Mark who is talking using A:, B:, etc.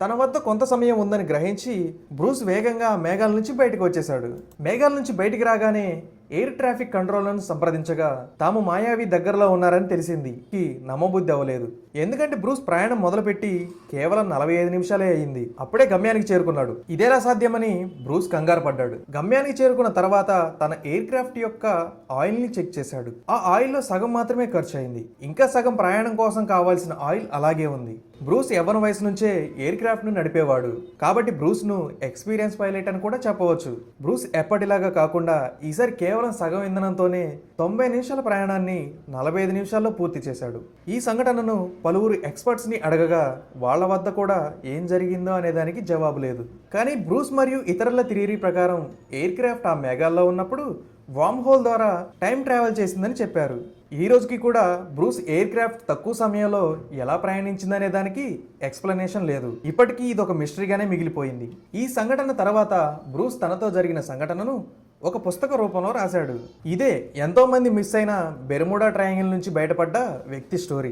A: తన వద్ద కొంత సమయం ఉందని గ్రహించి బ్రూస్ వేగంగా మేఘాల నుంచి బయటకు వచ్చేశాడు. మేఘాల నుంచి బయటికి రాగానే ఎయిర్ ట్రాఫిక్ కంట్రోలర్ను సంప్రదించగా తాము మాయావి దగ్గరలో ఉన్నారని తెలిసింది. నమ్మబుద్ధి అవ్వలేదు. ఎందుకంటే బ్రూస్ ప్రయాణం మొదలుపెట్టి కేవలం 45 నిమిషాలే అయింది. అప్పుడే గమ్యానికి చేరుకున్నాడు. ఇదేలా సాధ్యమని బ్రూస్ కంగారు పడ్డాడు. గమ్యానికి చేరుకున్న తర్వాత తన ఎయిర్ క్రాఫ్ట్ యొక్క ఆయిల్ ని చెక్ చేశాడు. ఆ ఆయిల్ లో సగం మాత్రమే ఖర్చు అయింది. ఇంకా సగం ప్రయాణం కోసం కావాల్సిన ఆయిల్ అలాగే ఉంది. బ్రూస్ యవ్వన వయసు నుంచే ఎయిర్ క్రాఫ్ట్ ను నడిపేవాడు కాబట్టి బ్రూస్ ను ఎక్స్పీరియన్స్ పైలట్ అని కూడా చెప్పవచ్చు. బ్రూస్ ఎప్పటిలాగా కాకుండా ఈసారి కేవలం సగం ఇంధనంతోనే 90 నిమిషాల ప్రయాణాన్ని 45 నిమిషాల్లో పూర్తి చేశాడు. ఈ సంఘటనను పలువురు ఎక్స్పర్ట్స్ ని అడగగా వాళ్ళ వద్ద కూడా ఏం జరిగిందో అనే దానికి జవాబు లేదు. కానీ బ్రూస్ మరియు ఇతరుల థియరీ ప్రకారం ఎయిర్ క్రాఫ్ట్ ఆ మేఘాల్లో ఉన్నప్పుడు వామ్ హోల్ ద్వారా టైం ట్రావెల్ చేసిందని చెప్పారు. ఈ రోజుకి కూడా బ్రూస్ ఎయిర్ క్రాఫ్ట్ తక్కువ సమయంలో ఎలా ప్రయాణించిందనే దానికి ఎక్స్ప్లెనేషన్ లేదు. ఇప్పటికీ ఇది ఒక మిస్టరీగానే మిగిలిపోయింది. ఈ సంఘటన తర్వాత బ్రూస్ తనతో జరిగిన సంఘటనను ఒక పుస్తక రూపంలో రాశాడు. ఇదే ఎంతో మంది మిస్ అయిన బెర్ముడా ట్రయాంగిల్ నుంచి బయటపడ్డ వ్యక్తి స్టోరీ.